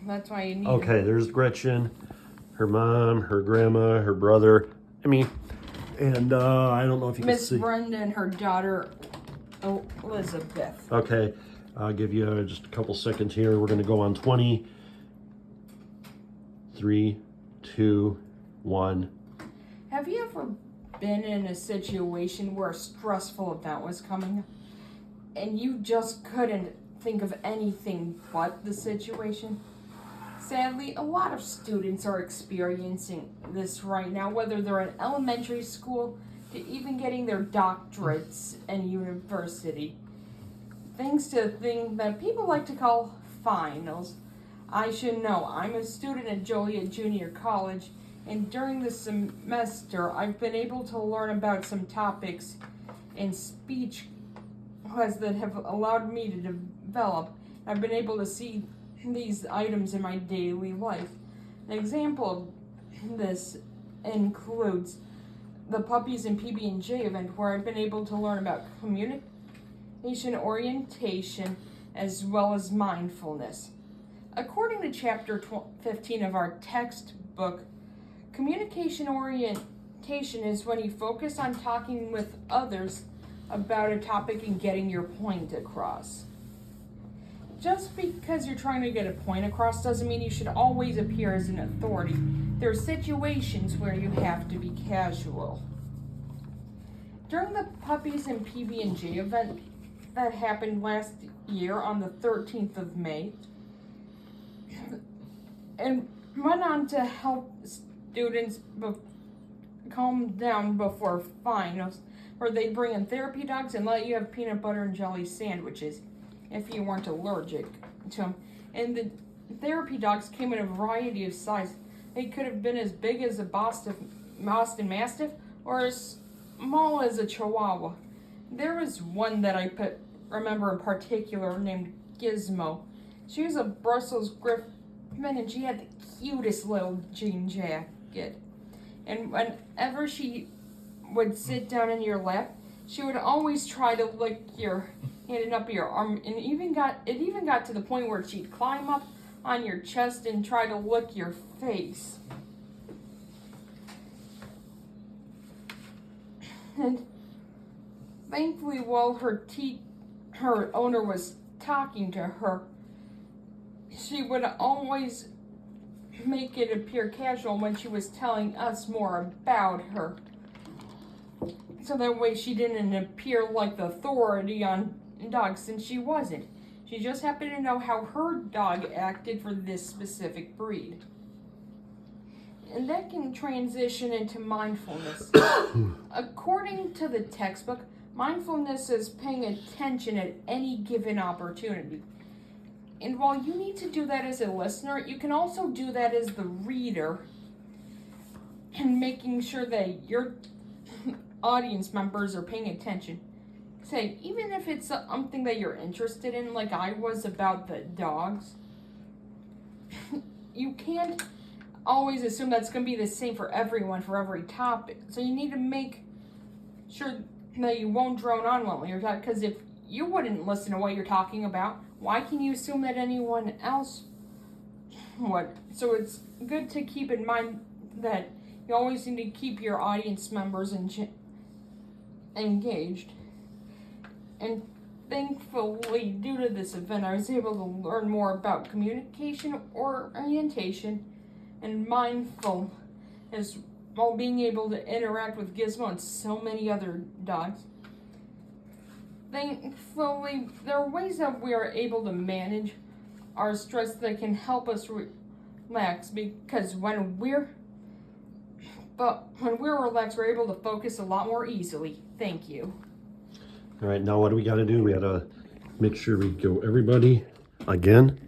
That's why you need Okay, there's Gretchen, her mom, her grandma, her brother. I mean, and I don't know if you can Miss see. Brenda and her daughter, Elizabeth. Okay, I'll give you just a couple seconds here. We're going to go on 20. 3, 2, 1. Have you ever been in a situation where a stressful event was coming and you just couldn't think of anything but the situation? Sadly, a lot of students are experiencing this right now, whether they're in elementary school to even getting their doctorates in university. Thanks to a thing that people like to call finals. I should know, I'm a student at Joliet Junior College, and during the semester, I've been able to learn about some topics in speech that have allowed me to develop. I've been able to see these items in my daily life. An example of this includes the Puppies and PB&J event, where I've been able to learn about communication orientation as well as mindfulness. According to chapter 15 of our textbook, communication orientation is when you focus on talking with others about a topic and getting your point across. Just because you're trying to get a point across doesn't mean you should always appear as an authority. There are situations where you have to be casual. During the Puppies and PB&J event that happened last year on the 13th of May, and went on to help students calm down before finals, where they bring in therapy dogs and let you have peanut butter and jelly sandwiches if you weren't allergic to them. And the therapy dogs came in a variety of sizes. They could have been as big as a Boston Mastiff or as small as a Chihuahua. There was one that I remember in particular named Gizmo. She was a Brussels Griffon, and she had the cutest little jean jacket. And whenever she would sit down in your lap, she would always try to lick your hand and up your arm, and it even got to the point where she'd climb up on your chest and try to lick your face. And thankfully, while her owner was talking to her, she would always make it appear casual when she was telling us more about her. So that way she didn't appear like the authority on dogs, since she wasn't. She just happened to know how her dog acted for this specific breed. And that can transition into mindfulness. According to the textbook, mindfulness is paying attention at any given opportunity. And while you need to do that as a listener, you can also do that as the reader, and making sure that your audience members are paying attention. Say, even if it's something that you're interested in, like I was about the dogs, you can't always assume that's going to be the same for everyone, for every topic. So you need to make sure that you won't drone on while you're talking, because if you wouldn't listen to what you're talking about, why can you assume that anyone else would? So it's good to keep in mind that you always need to keep your audience members engaged. And thankfully, due to this event, I was able to learn more about communication orientation and mindfulness while being able to interact with Gizmo and so many other dogs. Thankfully, there are ways that we are able to manage our stress that can help us relax, because when we're relaxed, we're able to focus a lot more easily. Thank you. All right, now what do we got to do? We got to make sure we go everybody again.